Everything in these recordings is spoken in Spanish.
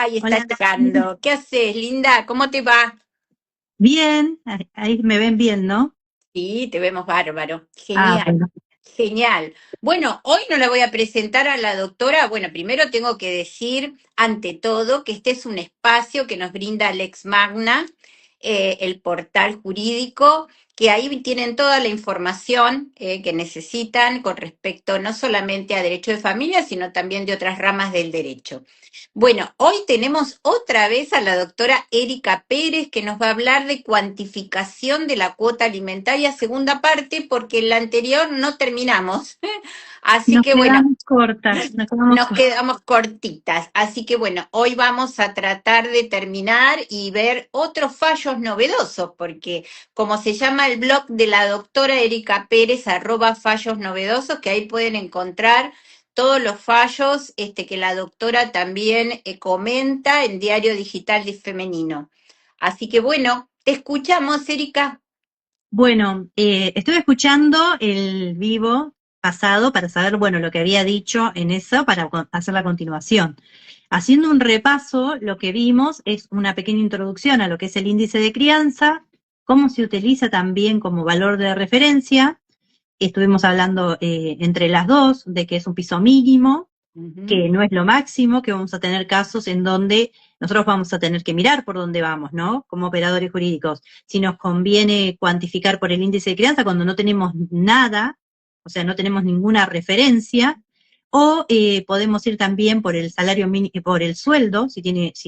Ahí está Hola, llegando. ¿Qué haces, Linda? ¿Cómo te va? bien, ahí me ven bien, ¿no? Sí, te vemos bárbaro. Ah, Genial, bueno. genial. Bueno, hoy no la voy a presentar a la doctora. Bueno, primero tengo que decir, ante todo, que este es un espacio que nos brinda Lex Magna, el portal jurídico, que ahí tienen toda la información que necesitan con respecto no solamente a derecho de familia, sino también de otras ramas del derecho. Bueno, hoy tenemos otra vez a la doctora Erika Pérez que nos va a hablar de cuantificación de la cuota alimentaria, segunda parte, porque en la anterior no terminamos. Así Nos que bueno, quedamos cortas, nos quedamos nos cortas. quedamos cortitas. Así que bueno, hoy vamos a tratar de terminar y ver otros fallos novedosos, porque como se llama el blog de la doctora Erika Pérez, @fallos novedosos, que ahí pueden encontrar todos los fallos que la doctora también comenta en Diario Digital de Femenino. Así que bueno, te escuchamos, Erika. Bueno, estuve escuchando el vivo pasado para saber, bueno, lo que había dicho en eso para hacer la continuación. Haciendo un repaso, lo que vimos es una pequeña introducción a lo que es el índice de crianza, cómo se utiliza también como valor de referencia. Estuvimos hablando entre las dos de que es un piso mínimo, Ujú. que no es lo máximo, que vamos a tener casos en donde nosotros vamos a tener que mirar por dónde vamos, ¿no? Como operadores jurídicos. Si nos conviene cuantificar por el índice de crianza cuando no tenemos nada, o sea, no tenemos ninguna referencia, o podemos ir también por el salario mínimo, por el sueldo, si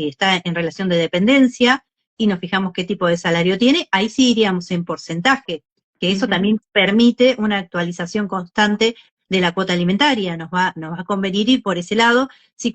está en relación de dependencia, y nos fijamos qué tipo de salario tiene, ahí sí iríamos en porcentaje, que eso Ujú. también permite una actualización constante de la cuota alimentaria. Nos va a convenir ir por ese lado si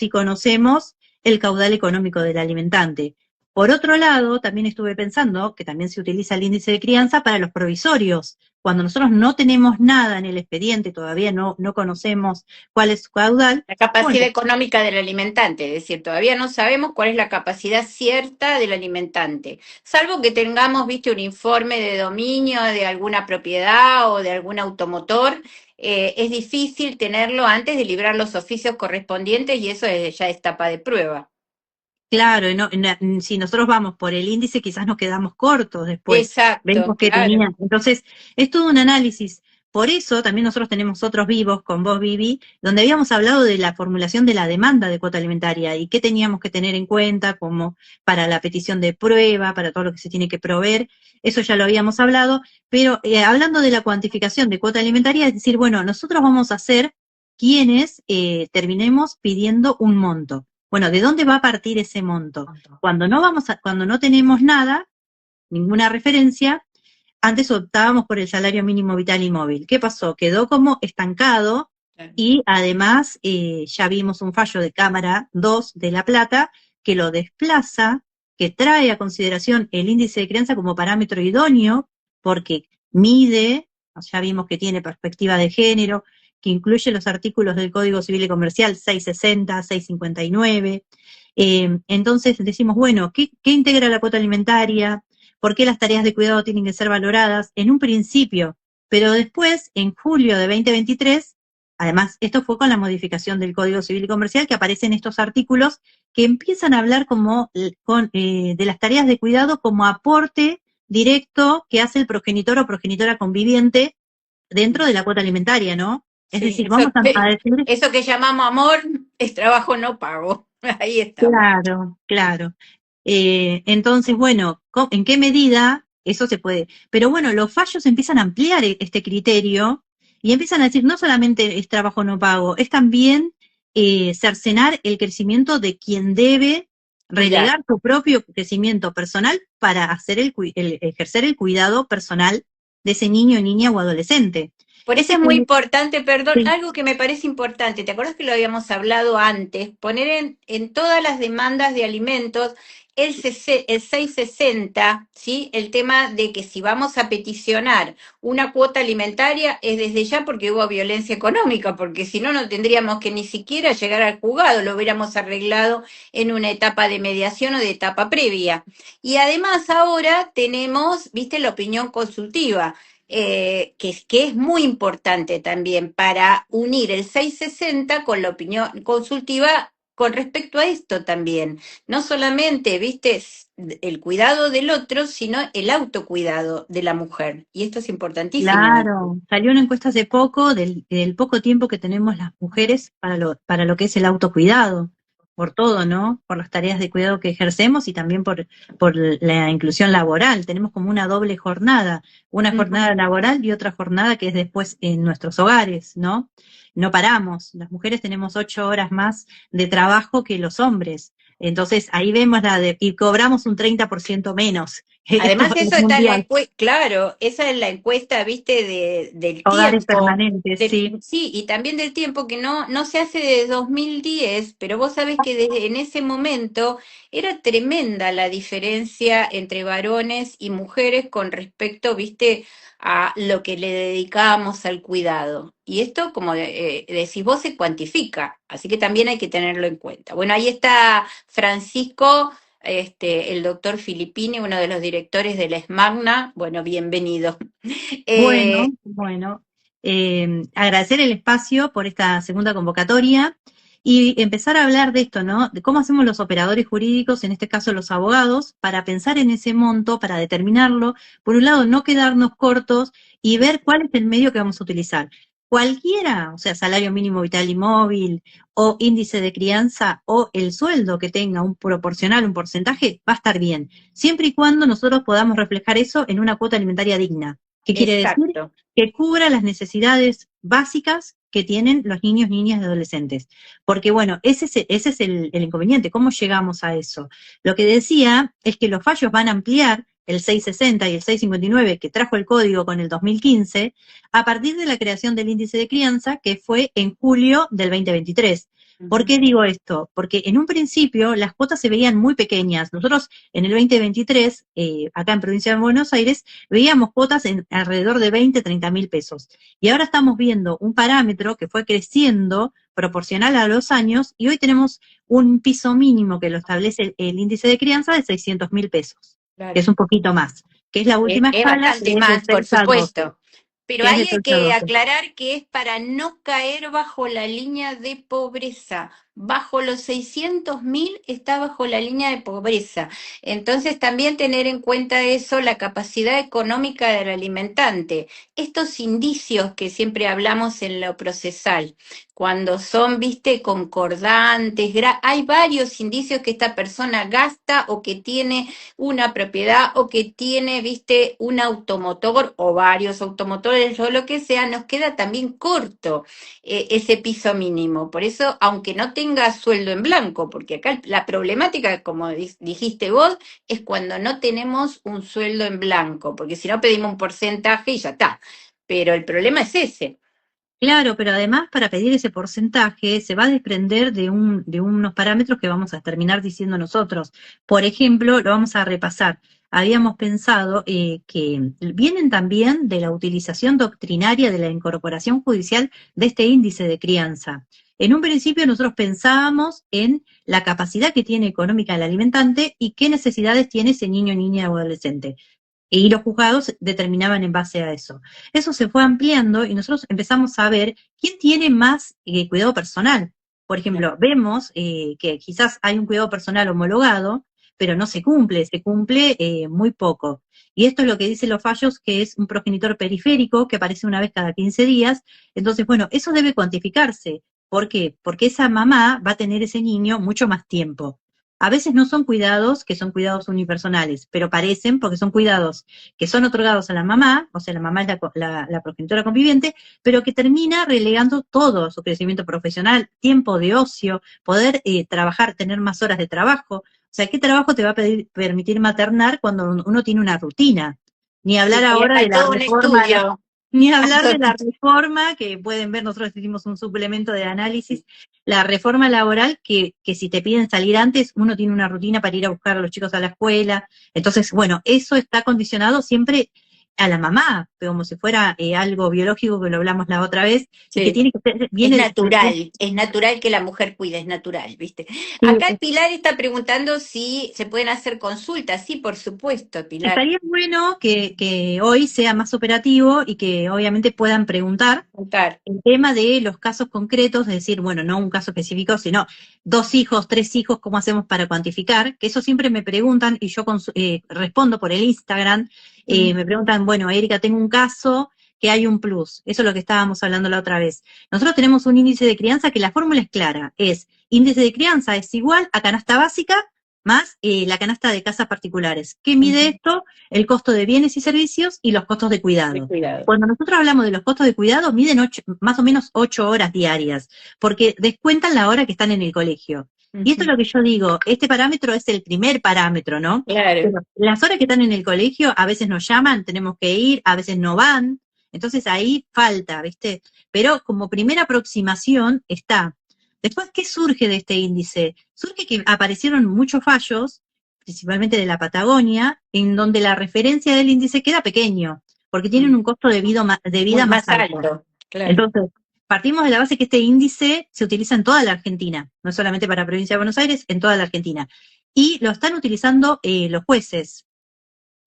conocemos el caudal económico del alimentante. Por otro lado, también estuve pensando que también se utiliza el índice de crianza para los provisorios. Cuando nosotros no tenemos nada en el expediente, todavía no conocemos cuál es su caudal, La bueno, capacidad económica del alimentante, es decir, todavía no sabemos cuál es la capacidad cierta del alimentante, salvo que tengamos, viste, un informe de dominio de alguna propiedad o de algún automotor, es difícil tenerlo antes de librar los oficios correspondientes y eso ya es etapa de prueba. claro, si nosotros vamos por el índice, quizás nos quedamos cortos después. Exacto, Vemos que claro. tenía. Entonces, es todo un análisis. Por eso también nosotros tenemos otros vivos con vos, Vivi, donde habíamos hablado de la formulación de la demanda de cuota alimentaria y qué teníamos que tener en cuenta como para la petición de prueba, para todo lo que se tiene que proveer. Eso ya lo habíamos hablado, pero hablando de la cuantificación de cuota alimentaria, es decir, bueno, nosotros vamos a ser quienes terminemos pidiendo un monto. Bueno, ¿de dónde va a partir ese monto? Cuando no tenemos nada, ninguna referencia, antes optábamos por el salario mínimo vital y móvil. ¿Qué pasó? Quedó como estancado y además ya vimos un fallo de Cámara 2 de La Plata que lo desplaza, que trae a consideración el índice de crianza como parámetro idóneo porque mide, ya vimos que tiene perspectiva de género, que incluye los artículos del Código Civil y Comercial 660, 659. Entonces decimos, bueno, ¿qué integra la cuota alimentaria? ¿Por qué las tareas de cuidado tienen que ser valoradas? En un principio, pero después, en julio de 2023, además, esto fue con la modificación del Código Civil y Comercial, que aparecen estos artículos que empiezan a hablar de las tareas de cuidado como aporte directo que hace el progenitor o progenitora conviviente dentro de la cuota alimentaria, ¿no? Es Sí, decir, vamos a decir, eso que llamamos amor es trabajo no pago. Ahí estamos. claro, claro. Entonces, bueno, ¿en qué medida eso se puede? Pero bueno, los fallos empiezan a ampliar este criterio y empiezan a decir, no solamente es trabajo no pago, es también cercenar el crecimiento de quien debe Cuidar. relegar su propio crecimiento personal para ejercer el cuidado personal de ese niño, niña o adolescente. Por eso Ese es muy fue, importante, perdón, sí, algo que me parece importante, ¿te acuerdas que lo habíamos hablado antes? Poner en todas las demandas de alimentos el 660, ¿sí? El tema de que si vamos a peticionar una cuota alimentaria es desde ya porque hubo violencia económica, porque si no, no tendríamos que ni siquiera llegar al juzgado, lo hubiéramos arreglado en una etapa de mediación o de etapa previa. Y además ahora tenemos, viste, la opinión consultiva que es muy importante también para unir el 660 con la opinión consultiva con respecto a esto también. No solamente, viste, el cuidado del otro, sino el autocuidado de la mujer. Y esto es importantísimo. Claro, salió una encuesta hace poco del poco tiempo que tenemos las mujeres para lo que es el autocuidado, por todo, ¿no? Por las tareas de cuidado que ejercemos y también por la inclusión laboral. Tenemos como una doble jornada, una Ujú. jornada laboral y otra jornada que es después en nuestros hogares, ¿no? No paramos, las mujeres tenemos 8 horas más de trabajo que los hombres. Entonces ahí vemos y cobramos un 30% menos. Esto Además, es eso está en la mundial. encuesta, claro, esa es la encuesta, viste, del Hogares tiempo, permanentes, sí. sí, y también del tiempo que no se hace desde 2010, pero vos sabés que desde en ese momento era tremenda la diferencia entre varones y mujeres con respecto, viste, a lo que le dedicábamos al cuidado. Y esto, como decís vos, se cuantifica, así que también hay que tenerlo en cuenta. Bueno, ahí está Francisco, el doctor Filippini, uno de los directores de la SMAGNA. Bueno, bienvenido. Bueno, Eh, bueno, agradecer el espacio por esta segunda convocatoria y empezar a hablar de esto, ¿no? De cómo hacemos los operadores jurídicos, en este caso los abogados, para pensar en ese monto, para determinarlo. Por un lado, no quedarnos cortos y ver cuál es el medio que vamos a utilizar. Cualquiera, o sea, salario mínimo vital y móvil, o índice de crianza, o el sueldo que tenga un proporcional, un porcentaje, va a estar bien, siempre y cuando nosotros podamos reflejar eso en una cuota alimentaria digna. ¿Qué quiere decir? exacto. Que cubra las necesidades básicas que tienen los niños, niñas y adolescentes. Porque bueno, ese es el inconveniente. ¿Cómo llegamos a eso? Lo que decía es que los fallos van a ampliar el 660 y el 659 que trajo el código con el 2015 a partir de la creación del índice de crianza que fue en julio del 2023. ¿Por Ujú. qué digo esto? Porque en un principio las cuotas se veían muy pequeñas. Nosotros en el 2023, acá en Provincia de Buenos Aires, veíamos cuotas en alrededor de 20, 30 mil pesos. Y ahora estamos viendo un parámetro que fue creciendo proporcional a los años y hoy tenemos un piso mínimo que lo establece el índice de crianza de 600 mil pesos, que Claro. es un poquito más, que es la última Es escala, bastante que es de más, por 6 a 12, supuesto. Pero que es ahí de hay 6 a que 12. aclarar que es para no caer bajo la línea de pobreza. Bajo los 600.000 está bajo la línea de pobreza. Entonces también tener en cuenta eso, la capacidad económica del alimentante. Estos indicios que siempre hablamos en lo procesal, cuando son, viste, concordantes, hay varios indicios que esta persona gasta o que tiene una propiedad o que tiene, viste, un automotor o varios automotores o lo que sea, nos queda también corto ese piso mínimo. Por eso, aunque no tenga sueldo en blanco, porque acá la problemática, como dijiste vos, es cuando no tenemos un sueldo en blanco, porque si no pedimos un porcentaje y ya está. Pero el problema es ese. Claro, pero además para pedir ese porcentaje se va a desprender de unos parámetros que vamos a terminar diciendo nosotros. Por ejemplo, lo vamos a repasar. Habíamos pensado que vienen también de la utilización doctrinaria de la incorporación judicial de este índice de crianza. En un principio nosotros pensábamos en la capacidad que tiene económica el alimentante y qué necesidades tiene ese niño, niña o adolescente. Y los juzgados determinaban en base a eso. Eso se fue ampliando y nosotros empezamos a ver quién tiene más cuidado personal. Por ejemplo, vemos que quizás hay un cuidado personal homologado, pero no se cumple muy poco. Y esto es lo que dicen los fallos, que es un progenitor periférico que aparece una vez cada 15 días. Entonces, bueno, eso debe cuantificarse. ¿Por qué? Porque esa mamá va a tener ese niño mucho más tiempo. A veces no son cuidados que son cuidados unipersonales, pero parecen porque son cuidados que son otorgados a la mamá, o sea, la mamá es la progenitora conviviente, pero que termina relegando todo su crecimiento profesional, tiempo de ocio, poder trabajar, tener más horas de trabajo. O sea, ¿qué trabajo te va a permitir maternar cuando uno tiene una rutina? Ni hablar Sí, ahora de hay la todo un reforma estudio. ni hablar de la reforma, que pueden ver, nosotros hicimos un suplemento de análisis, la reforma laboral, que si te piden salir antes, uno tiene una rutina para ir a buscar a los chicos a la escuela. Entonces, bueno, eso está condicionado siempre a la mamá, como si fuera algo biológico, que lo hablamos la otra vez, y que Sí. tiene que ser, viene, Es natural que la mujer cuide, es natural, ¿viste? sí, Acá Pilar está preguntando si se pueden hacer consultas. Sí, por supuesto, Pilar. estaría bueno que hoy sea más operativo y que obviamente puedan preguntar Contar. el tema de los casos concretos, es decir, bueno, no un caso específico, sino 2 hijos, 3 hijos, ¿cómo hacemos para cuantificar? Que eso siempre me preguntan y yo respondo por el Instagram. Me preguntan, bueno, Erika, tengo un caso que hay un plus. Eso es lo que estábamos hablando la otra vez. Nosotros tenemos un índice de crianza que la fórmula es clara, es índice de crianza es igual a canasta básica más la canasta de casas particulares. ¿Qué mide Ujú. esto? El costo de bienes y servicios y los costos de De cuidado. cuidado. Cuando nosotros hablamos de los costos de cuidado, miden más o menos 8 horas diarias, porque descuentan la hora que están en el colegio. Y esto es Ujú. lo que yo digo, este parámetro es el primer parámetro, ¿no? Claro. Pero las horas que están en el colegio, a veces nos llaman, tenemos que ir, a veces no van, entonces ahí falta, ¿viste? Pero como primera aproximación está. Después, ¿qué surge de este índice? Surge que aparecieron muchos fallos, principalmente de la Patagonia, en donde la referencia del índice queda pequeño porque tienen un costo de vida más Más alto. alto, claro. Entonces, partimos de la base que este índice se utiliza en toda la Argentina, no solamente para la provincia de Buenos Aires, en toda la Argentina. Y lo están utilizando los jueces.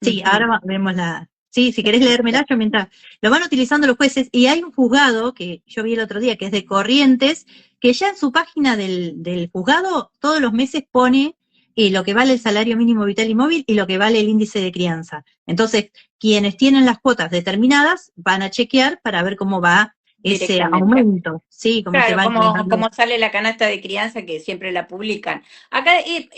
Sí, Ujú. ahora vemos la... Sí, si querés leérmela, yo mientras... Lo van utilizando los jueces y hay un juzgado que yo vi el otro día, que es de Corrientes, que ya en su página del juzgado todos los meses pone lo que vale el salario mínimo vital y móvil y lo que vale el índice de crianza. Entonces, quienes tienen las cuotas determinadas van a chequear para ver cómo va ese Directamente. aumento, ¿sí? Cómo se Claro, va incrementando. como sale la canasta de crianza que siempre la publican. Acá,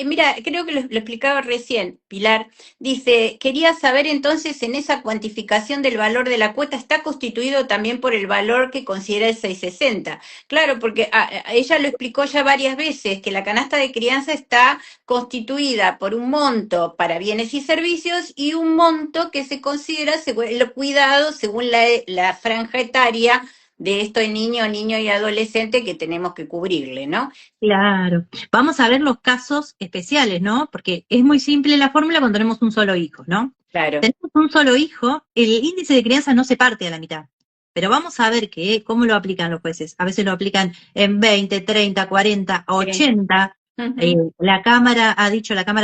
mira, creo que lo explicaba recién, Pilar. Dice, quería saber entonces en esa cuantificación del valor de la cuota, ¿está constituido también por el valor que considera el 660? Claro, porque ella lo explicó ya varias veces, que la canasta de crianza está constituida por un monto para bienes y servicios y un monto que se considera según el cuidado según la franja etaria de estos niño y adolescente que tenemos que cubrirle, ¿no? Claro. Vamos a ver los casos especiales, ¿no? Porque es muy simple la fórmula cuando tenemos un solo hijo, ¿no? Claro. Tenemos un solo hijo, el índice de crianza no se parte a la mitad. Pero vamos a ver cómo lo aplican los jueces. A veces lo aplican en 20, 30, 40, Sí. 80. Ujú. La Cámara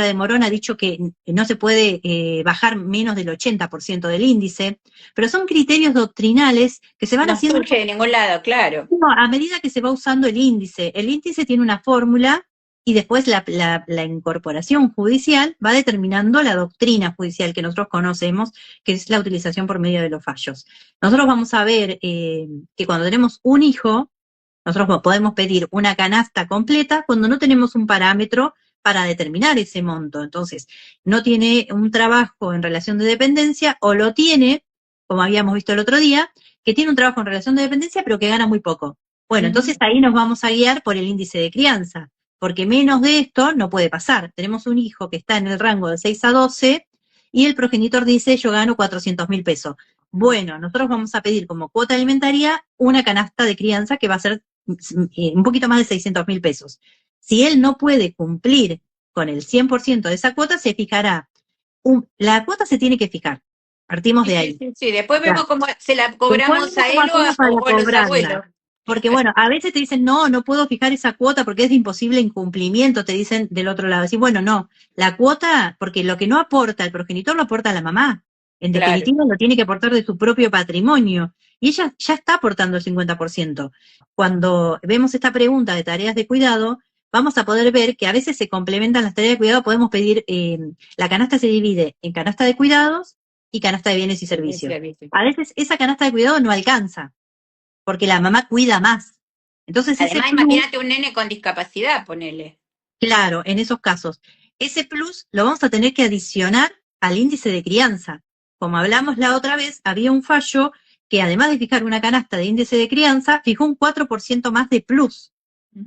de Morón ha dicho que no se puede bajar menos del 80% del índice, pero son criterios doctrinales que se van No haciendo surge de ningún lado, claro. no, a medida que se va usando el índice tiene una fórmula y después la incorporación judicial va determinando la doctrina judicial que nosotros conocemos, que es la utilización por medio de los fallos. Nosotros vamos a ver que cuando tenemos un hijo, nosotros podemos pedir una canasta completa cuando no tenemos un parámetro para determinar ese monto. Entonces, no tiene un trabajo en relación de dependencia o lo tiene, como habíamos visto el otro día, que tiene un trabajo en relación de dependencia pero que gana muy poco. Bueno, entonces Ujú. ahí nos vamos a guiar por el índice de crianza, porque menos de esto no puede pasar. Tenemos un hijo que está en el rango de 6 a 12 y el progenitor dice yo gano 400.000 pesos. Bueno, nosotros vamos a pedir como cuota alimentaria una canasta de crianza que va a ser un poquito más de 600.000 pesos. Si él no puede cumplir con el 100% de esa cuota, se fijará. La cuota se tiene que fijar. Partimos Sí, de sí, ahí. sí, sí. Después Ya. vemos cómo se la Después cobramos vemos a cómo él hacemos para o a los cobrarla. abuelos. Porque bueno, a veces te dicen, no, no puedo fijar esa cuota porque es de imposible incumplimiento, te dicen del otro lado. Decir, bueno, no, la cuota, porque lo que no aporta el progenitor lo aporta la mamá. En Claro. definitiva, lo tiene que aportar de su propio patrimonio. Y ella ya está aportando el 50%. Cuando vemos esta pregunta de tareas de cuidado, vamos a poder ver que a veces se complementan las tareas de cuidado, podemos pedir, la canasta se divide en canasta de cuidados y canasta de bienes y servicios. A veces esa canasta de cuidado no alcanza, porque la mamá cuida más. Entonces ese Además, plus, imagínate un nene con discapacidad, ponele. claro, en esos casos, ese plus lo vamos a tener que adicionar al índice de crianza. Como hablamos la otra vez, había un fallo que además de fijar una canasta de índice de crianza, fijó un 4% más de plus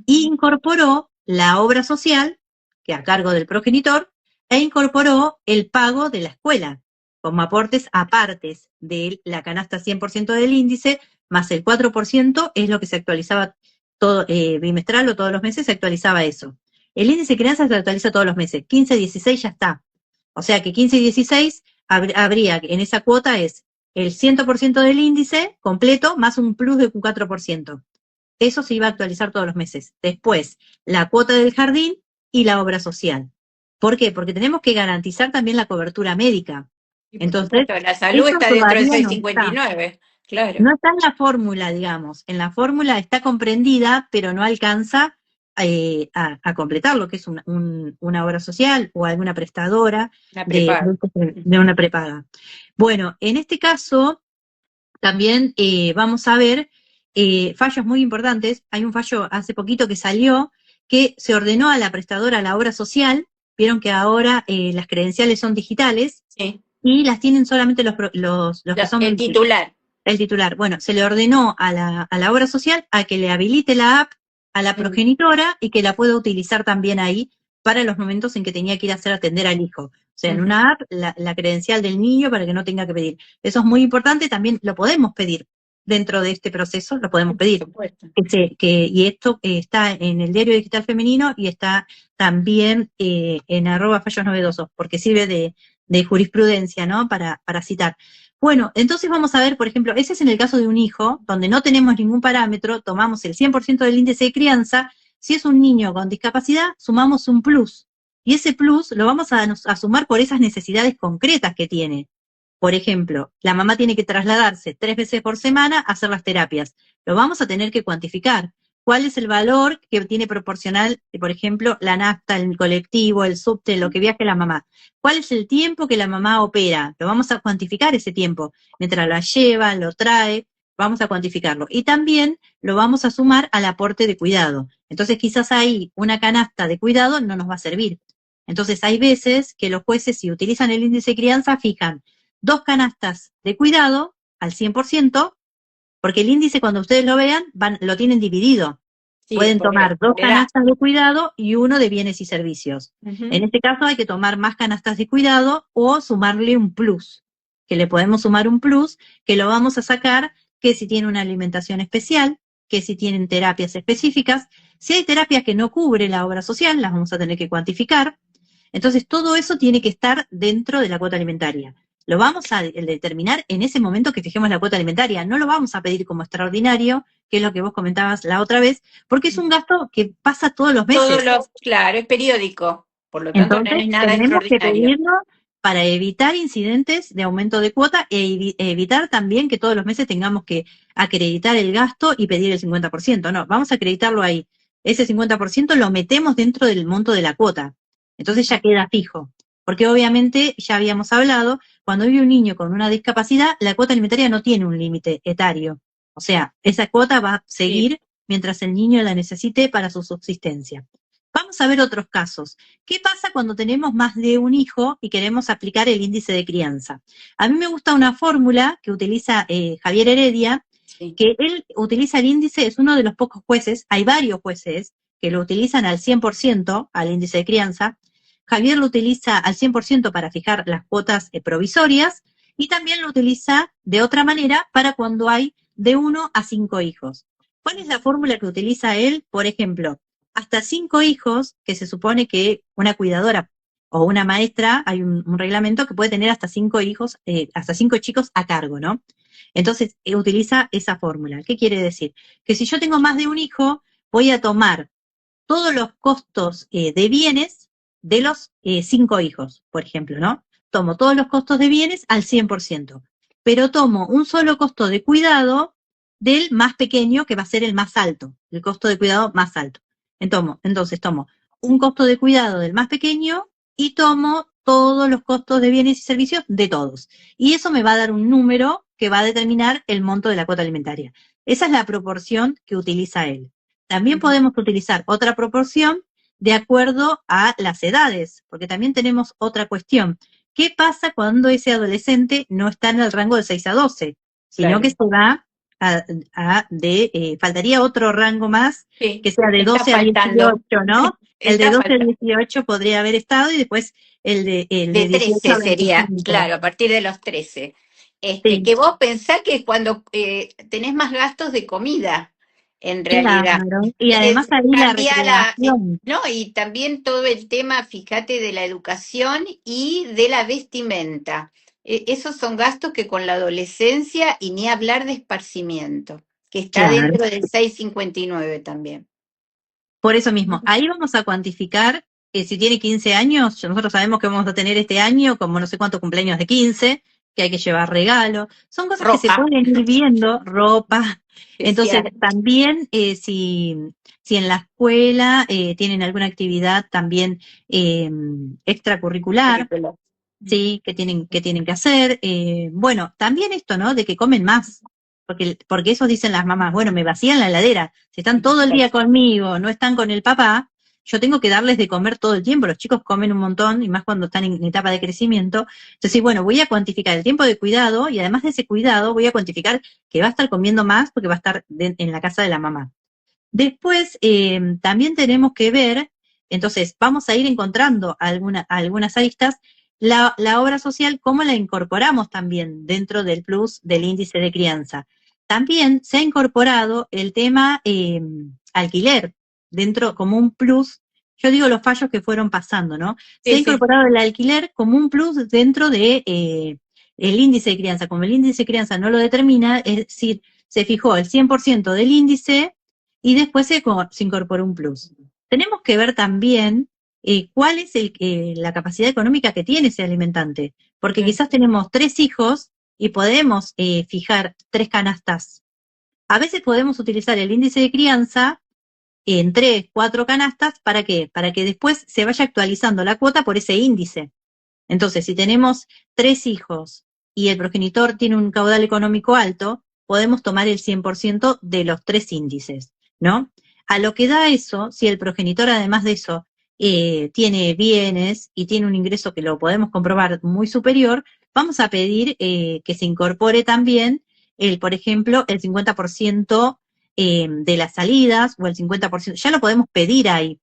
y Ujú. incorporó la obra social, que a cargo del progenitor, e incorporó el pago de la escuela, como aportes apartes de la canasta 100% del índice, más el 4% es lo que se actualizaba todo, bimestral o todos los meses se actualizaba eso. El índice de crianza se actualiza todos los meses, 15, 16 ya está. O sea que 15 y 16 habría, en esa cuota es el 100% del índice completo más un plus de un 4%. Eso se iba a actualizar todos los meses. Después, la cuota del jardín y la obra social. ¿Por qué? Porque tenemos que garantizar también la cobertura médica. Y por Entonces, supuesto, la salud eso está dentro del todavía no está. 659, claro. No está en la fórmula, digamos. En la fórmula está comprendida, pero no alcanza a completar lo que es una obra social o alguna prestadora La de, prepago. de una prepaga. Bueno, en este caso, también vamos a ver fallos muy importantes. Hay un fallo hace poquito que salió que se ordenó a la prestadora la obra social. Vieron que ahora las credenciales son digitales Sí, y las tienen solamente los que el son titular. el titular. Bueno, se le ordenó a la obra social a que le habilite la app a la Mm, progenitora y que la pueda utilizar también ahí para los momentos en que tenía que ir a hacer atender al hijo. O sea, en ujú, una app, la credencial del niño para que no tenga que pedir. Eso es muy importante, también lo podemos pedir dentro de este proceso, lo podemos sí, por pedir. supuesto. Y esto está en el diario digital femenino y está también en @fallos novedosos, porque sirve de jurisprudencia, ¿no? Para citar. Bueno, entonces vamos a ver, por ejemplo, ese es en el caso de un hijo, donde no tenemos ningún parámetro, tomamos el 100% del índice de crianza, si es un niño con discapacidad, sumamos un plus, y ese plus lo vamos a sumar por esas necesidades concretas que tiene. Por ejemplo, la mamá tiene que trasladarse 3 veces por semana a hacer las terapias. Lo vamos a tener que cuantificar. ¿Cuál es el valor que tiene proporcional, por ejemplo, la nafta, el colectivo, el subte, lo que viaje la mamá? ¿Cuál es el tiempo que la mamá opera? Lo vamos a cuantificar ese tiempo. Mientras la lleva, lo trae, vamos a cuantificarlo. Y también lo vamos a sumar al aporte de cuidado. Entonces, quizás ahí una canasta de cuidado no nos va a servir. Entonces, hay veces que los jueces, si utilizan el índice de crianza, fijan 2 canastas de cuidado al 100%, porque el índice, cuando ustedes lo vean, lo tienen dividido. Sí, Pueden tomar dos por edad. canastas de cuidado y uno de bienes y servicios. En Ujú. este caso hay que tomar más canastas de cuidado o sumarle un plus, que le podemos sumar un plus, que lo vamos a sacar, que si tiene una alimentación especial, que si tienen terapias específicas. Si hay terapias que no cubre la obra social, las vamos a tener que cuantificar. Entonces, todo eso tiene que estar dentro de la cuota alimentaria. Lo vamos a determinar en ese momento que fijemos la cuota alimentaria. No lo vamos a pedir como extraordinario, que es lo que vos comentabas la otra vez, porque es un gasto que pasa todos los Todos meses. los, claro, es periódico, por lo tanto no Entonces, es nada tenemos que extraordinario. pedirlo para evitar incidentes de aumento de cuota evitar también que todos los meses tengamos que acreditar el gasto y pedir el 50%. No, vamos a acreditarlo ahí. Ese 50% lo metemos dentro del monto de la cuota. Entonces ya queda fijo. Porque obviamente, ya habíamos hablado, cuando vive un niño con una discapacidad, la cuota alimentaria no tiene un límite etario. O sea, esa cuota va a Sí, seguir mientras el niño la necesite para su subsistencia. Vamos a ver otros casos. ¿Qué pasa cuando tenemos más de un hijo y queremos aplicar el índice de crianza? A mí me gusta una fórmula que utiliza Javier Heredia, sí. que él utiliza el índice, es uno de los pocos jueces, hay varios jueces que lo utilizan al 100% al índice de crianza. Javier lo utiliza al 100% para fijar las cuotas provisorias y también lo utiliza de otra manera para cuando hay de 1 a 5 hijos. ¿Cuál es la fórmula que utiliza él? Por ejemplo, hasta 5 hijos, que se supone que una cuidadora o una maestra, hay un reglamento que puede tener hasta 5 hijos, hasta 5 chicos a cargo, ¿no? Entonces, utiliza esa fórmula. ¿Qué quiere decir? Que si yo tengo más de un hijo, voy a tomar todos los costos de bienes de los 5 hijos, por ejemplo, ¿no? Tomo todos los costos de bienes al 100%, pero tomo un solo costo de cuidado del más pequeño, que va a ser el más alto, el costo de cuidado más alto. Entonces tomo un costo de cuidado del más pequeño y tomo todos los costos de bienes y servicios de todos. Y eso me va a dar un número que va a determinar el monto de la cuota alimentaria. Esa es la proporción que utiliza él. También Ujú. podemos utilizar otra proporción de acuerdo a las edades, porque también tenemos otra cuestión. ¿Qué pasa cuando ese adolescente no está en el rango de 6 a 12, sino que Claro. se va faltaría otro rango más, Sí, que sea de está 12 a faltando. 18, ¿no? El de Está 12 a faltando. 18 podría haber estado y después el de De 18 a 13 sería, 25. claro, a partir de los 13. Sí, Que vos pensás que cuando tenés más gastos de comida, en realidad. claro. Y además ahí la Cambia recreación. no, y también todo el tema, fíjate, de la educación y de la vestimenta. Esos son gastos que con la adolescencia, y ni hablar de esparcimiento, que está Claro. dentro del 659 también. Por eso mismo, ahí vamos a cuantificar que si tiene 15 años, nosotros sabemos que vamos a tener este año como no sé cuántos cumpleaños de 15, que hay que llevar regalo. Son cosas que se Ropa, pueden ir viendo, ropa. Entonces, especial. también si en la escuela tienen alguna actividad también extracurricular, sí, que tienen que hacer. Bueno, también esto, ¿no? De que comen más. Porque eso dicen las mamás, bueno, me vacían la heladera. Si están todo el día conmigo, no están con el papá, yo tengo que darles de comer todo el tiempo. Los chicos comen un montón, y más cuando están en etapa de crecimiento. Entonces, sí, bueno, voy a cuantificar el tiempo de cuidado, y además de ese cuidado, voy a cuantificar que va a estar comiendo más porque va a estar en la casa de la mamá. Después, también tenemos que ver, entonces vamos a ir encontrando algunas aristas, la obra social, cómo la incorporamos también dentro del plus del índice de crianza. También se ha incorporado el tema alquiler dentro como un plus. Yo digo los fallos que fueron pasando, ¿no? Se ha Sí, sí. incorporado el alquiler como un plus dentro de el índice de crianza. Como el índice de crianza no lo determina, es decir, se fijó el 100% del índice y después se incorporó un plus. Tenemos que ver también cuál es la capacidad económica que tiene ese alimentante, porque quizás tenemos 3 hijos y podemos fijar 3 canastas. A veces podemos utilizar el índice de crianza en 3, 4 canastas, ¿para qué? Para que después se vaya actualizando la cuota por ese índice. Entonces, si tenemos 3 hijos y el progenitor tiene un caudal económico alto, podemos tomar el 100% de los 3 índices, ¿no? A lo que da eso, si el progenitor además de eso tiene bienes y tiene un ingreso que lo podemos comprobar muy superior, vamos a pedir que se incorpore también, por ejemplo, el 50% de las salidas o el 50%, ya lo podemos pedir ahí.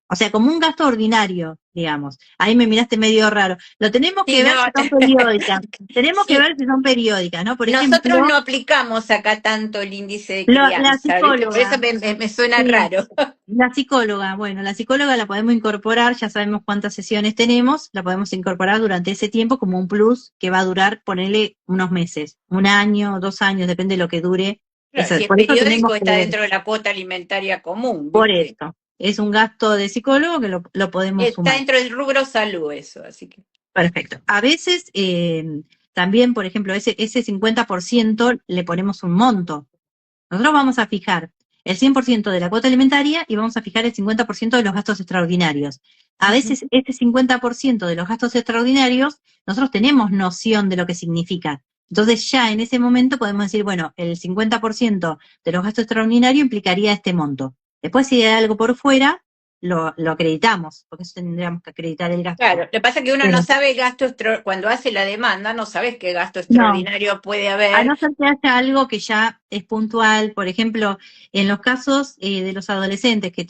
O sea, como un gasto ordinario, digamos. Ahí me miraste medio raro. Lo tenemos Sí, que ver no, si son periódicas. Tenemos que sí. ver si son periódicas, ¿no? Por Nosotros ejemplo, no aplicamos acá tanto el índice de la crianza, ¿viste? Por eso psicóloga, me suena sí, raro. la psicóloga, bueno, la psicóloga la podemos incorporar, ya sabemos cuántas sesiones tenemos, la podemos incorporar durante ese tiempo como un plus que va a durar, ponerle unos meses, 1 año, 2 años, depende de lo que dure. Claro, si es Por eso tenemos periódico, que está ver, dentro de la cuota alimentaria común, por ¿viste? eso. Es un gasto de psicólogo que lo podemos Está sumar. dentro del rubro salud eso, así que. Perfecto. A veces también, por ejemplo, ese 50% le ponemos un monto. Nosotros vamos a fijar el 100% de la cuota alimentaria y vamos a fijar el 50% de los gastos extraordinarios. A Ujú. veces ese 50% de los gastos extraordinarios, nosotros tenemos noción de lo que significa. Entonces ya en ese momento podemos decir, bueno, el 50% de los gastos extraordinarios implicaría este monto. Después si hay algo por fuera, lo acreditamos, porque eso tendríamos que acreditar el Claro, gasto. lo que pasa es que uno no Pero sabe el gasto cuando hace la demanda, no sabes qué gasto no, extraordinario puede a haber. no ser que haya algo que ya es puntual, por ejemplo, en los casos de los adolescentes que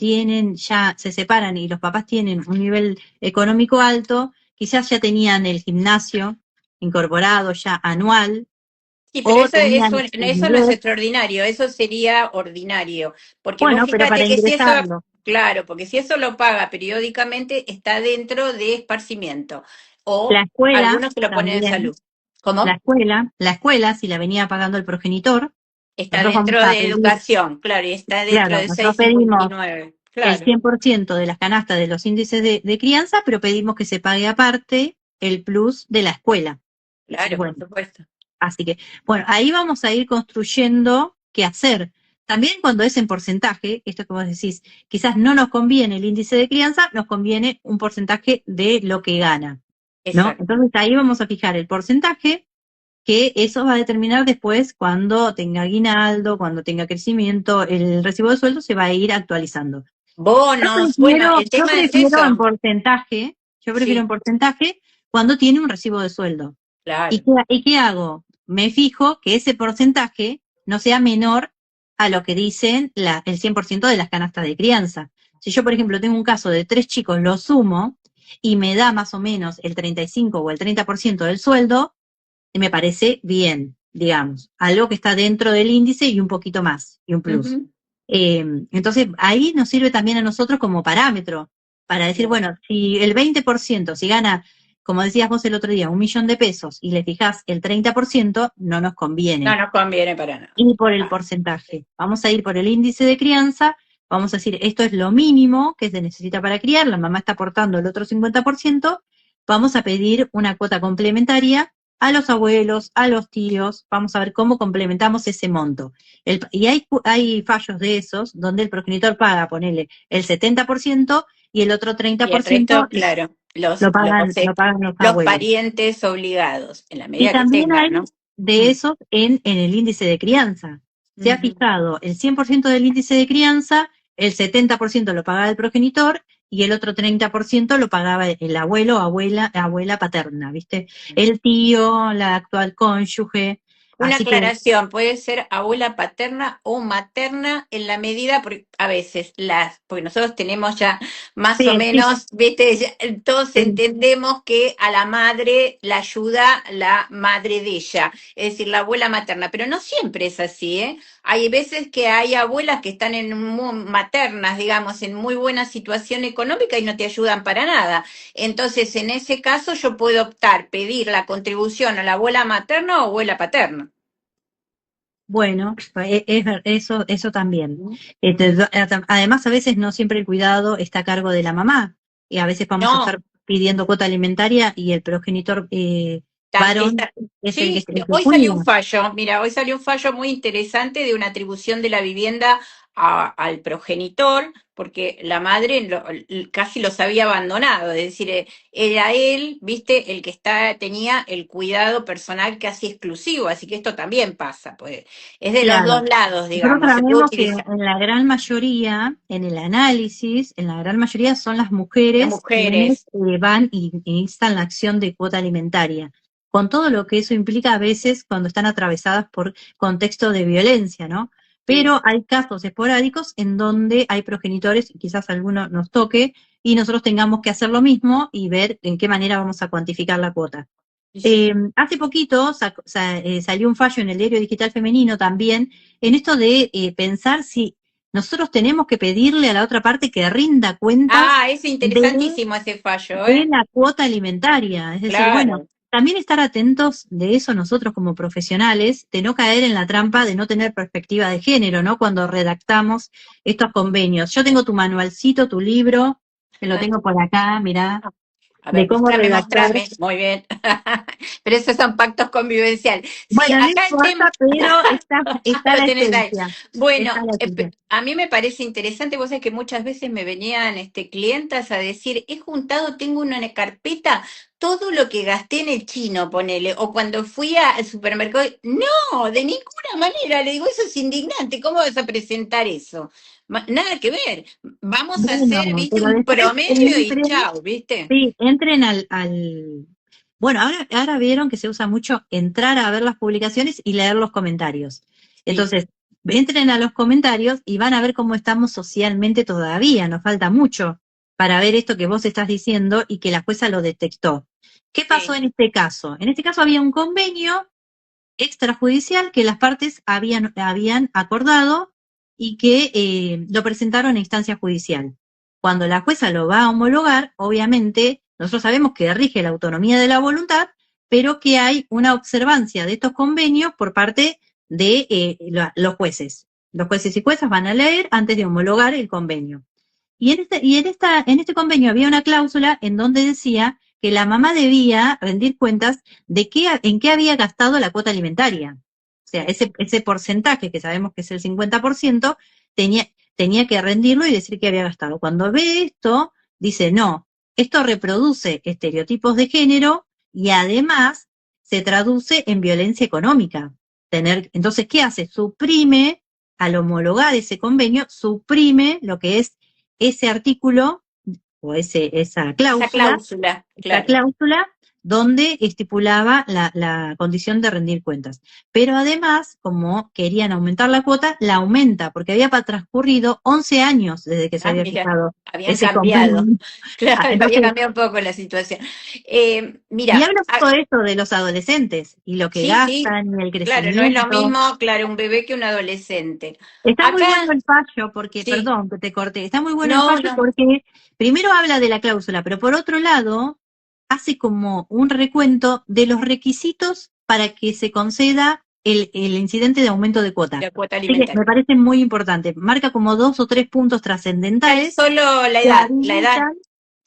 ya se separan y los papás tienen un nivel económico alto, quizás ya tenían el gimnasio incorporado ya anual, Sí, pero o eso, tenían el eso no es inglés, extraordinario, eso sería ordinario. Porque vos bueno, pero fíjate para que si eso, ingresarlo, claro, porque si eso lo paga periódicamente, está dentro de esparcimiento. la O escuela algunos que lo ponen en también, salud. ¿Cómo? la escuela, si la venía pagando el progenitor, Está nosotros vamos dentro a de pedir, educación, claro, y está dentro claro, de nosotros pedimos 659. el Claro, 100% de las canastas de los índices de crianza, pero pedimos que se pague aparte el plus de la escuela. claro, por Bueno, supuesto. así que, bueno, ahí vamos a ir construyendo qué hacer. También cuando es en porcentaje, esto que vos decís, quizás no nos conviene el índice de crianza, nos conviene un porcentaje de lo que gana, ¿no? Exacto. Entonces ahí vamos a fijar el porcentaje, que eso va a determinar después cuando tenga aguinaldo, cuando tenga crecimiento, el recibo de sueldo se va a ir actualizando. Yo Bonos, bueno, prefiero, el yo tema es prefiero en eso. porcentaje, yo prefiero en Sí, porcentaje cuando tiene un recibo de sueldo. ¿Y claro. qué hago? Me fijo que ese porcentaje no sea menor a lo que dicen el 100% de las canastas de crianza. Si yo, por ejemplo, tengo un caso de 3 chicos, lo sumo y me da más o menos el 35 o el 30% del sueldo, me parece bien, digamos, algo que está dentro del índice y un poquito más, y un plus. Ujú. Entonces, ahí nos sirve también a nosotros como parámetro para decir, Claro. bueno, si el 20%, si gana como decías vos el otro día, 1.000.000 de pesos y le fijás el 30%, no nos No conviene. nos conviene para nada. Y por el Ah, porcentaje. Vamos a ir por el índice de crianza, vamos a decir, esto es lo mínimo que se necesita para criar, la mamá está aportando el otro 50%, vamos a pedir una cuota complementaria a los abuelos, a los tíos, vamos a ver cómo complementamos ese monto. Y hay fallos de esos donde el progenitor paga, ponele, el 70% y el otro y el 30% resto, claro, lo pagan los los abuelos. parientes obligados, en la Y medida que también tengan, hay ¿no? de Mm, esos en el índice de crianza. Se ha ujú. fijado el 100% del índice de crianza, el 70% lo pagaba el progenitor y el otro 30% lo pagaba el abuelo o abuela paterna, ¿viste? El tío, la actual cónyuge. Una Así que aclaración, puede ser abuela paterna o materna en la medida, porque a veces porque nosotros tenemos ya más o sí, sí, menos, viste, todos sí. entendemos que a la madre la ayuda la madre de ella, es decir, la abuela materna, pero no siempre es así, ¿eh? Hay veces que hay abuelas que están maternas, digamos, en muy buena situación económica y no te ayudan para nada. Entonces, en ese caso, yo puedo optar, pedir la contribución a la abuela materna o abuela paterna. Bueno, eso también. Además, a veces no siempre el cuidado está a cargo de la mamá, y a veces vamos a No, estar pidiendo cuota alimentaria y el progenitor varón es sí, el que hoy salió un cuida. fallo, mira, hoy salió un fallo muy interesante de una atribución de la vivienda al progenitor, porque la madre casi los había abandonado, es decir, era él, viste, el que tenía el cuidado personal casi exclusivo, así que esto también pasa, pues, es de los dos Claro. lados, Nosotros digamos, se puede sabemos que utilizar. en la gran mayoría, en el análisis, en la gran mayoría son las Las mujeres quienes mujeres, van y instan la acción de cuota alimentaria, con todo lo que eso implica a veces cuando están atravesadas por contexto de violencia, ¿no? sí, Pero hay casos esporádicos en donde hay progenitores, y quizás alguno nos toque, y nosotros tengamos que hacer lo mismo y ver en qué manera vamos a cuantificar la cuota. sí, sí. Hace poquito salió un fallo en el diario digital femenino también en esto de pensar si nosotros tenemos que pedirle a la otra parte que rinda cuentas Ah, es de, interesantísimo ese fallo, de ¿eh? la cuota alimentaria. Es decir, bueno, Claro. también estar atentos de eso nosotros como profesionales, de no caer en la trampa de no tener perspectiva de género, ¿no? Cuando redactamos estos convenios. Yo tengo tu manualcito, tu libro, que lo tengo por acá, mirá, A de ver, cómo mostrame, redactar. mostrame. Muy bien. Pero esos son pactos convivenciales. Sí, Bueno, no acá el tema. importa, pero está Lo la tenés ahí. esencia. Bueno, Está la esencia. a mí me parece interesante, vos sabés que muchas veces me venían clientas a decir, he juntado, tengo una carpeta, todo lo que gasté en el chino, ponele, o cuando fui al supermercado. No, de ninguna manera, le digo, eso es indignante, ¿cómo vas a presentar eso? Nada que ver. Vamos a hacer, Bueno, viste, pero un después promedio y chao, ¿viste? sí, entren bueno, ahora vieron que se usa mucho entrar a ver las publicaciones y leer los comentarios. Sí. Entonces, entren a los comentarios y van a ver cómo estamos socialmente todavía. Nos falta mucho para ver esto que vos estás diciendo y que la jueza lo detectó. ¿Qué pasó Sí. en este caso? En este caso había un convenio extrajudicial que las partes habían acordado y que lo presentaron a instancia judicial. Cuando la jueza lo va a homologar, obviamente, nosotros sabemos que rige la autonomía de la voluntad, pero que hay una observancia de estos convenios por parte de los jueces. Los jueces y juezas van a leer antes de homologar el convenio. En este convenio había una cláusula en donde decía que la mamá debía rendir cuentas de en qué había gastado la cuota alimentaria. O sea, ese porcentaje, que sabemos que es el 50%, tenía que rendirlo y decir que había gastado. Cuando ve esto, dice, no, esto reproduce estereotipos de género y además se traduce en violencia económica. Entonces, ¿qué hace? Suprime, al homologar ese convenio, suprime lo que es ese artículo o Esa cláusula, esa claro. cláusula donde estipulaba la condición de rendir cuentas. Pero además, como querían aumentar la cuota, la aumenta, porque había transcurrido 11 años desde que se Ah, había mira, fijado habían ese cambiado. convenio. Claro, había Entonces, cambiado un poco la situación. y Mira, habla todo esto de los adolescentes y lo que sí, sí, gastan y el claro, no es lo crecimiento. mismo, claro, un bebé que un adolescente. Está muy Acá, bueno el fallo porque, sí, perdón que te corté, está muy bueno el no, fallo no, porque primero habla de la cláusula, pero por otro lado, hace como un recuento de los requisitos para que se conceda el incidente de aumento de cuota. La cuota Así que me alimentaria. parece muy importante. Marca como 2 o 3 puntos Ya es trascendentales solo que la edad, habilitan,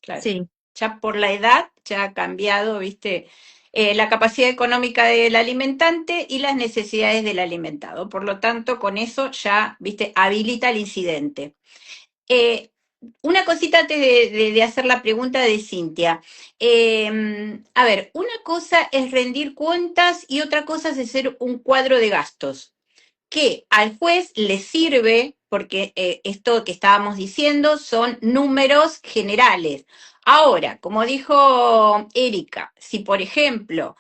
claro. sí, Ya por la edad ya ha cambiado, ¿viste? La capacidad económica del alimentante y las necesidades del alimentado. Por lo tanto, con eso ya, ¿viste? Habilita el incidente. Eh, una cosita antes de hacer la pregunta de Cintia. A ver, una cosa es rendir cuentas y otra cosa es hacer un cuadro de gastos que al juez le sirve, porque esto que estábamos diciendo son números generales. Ahora, como dijo Erika, si por ejemplo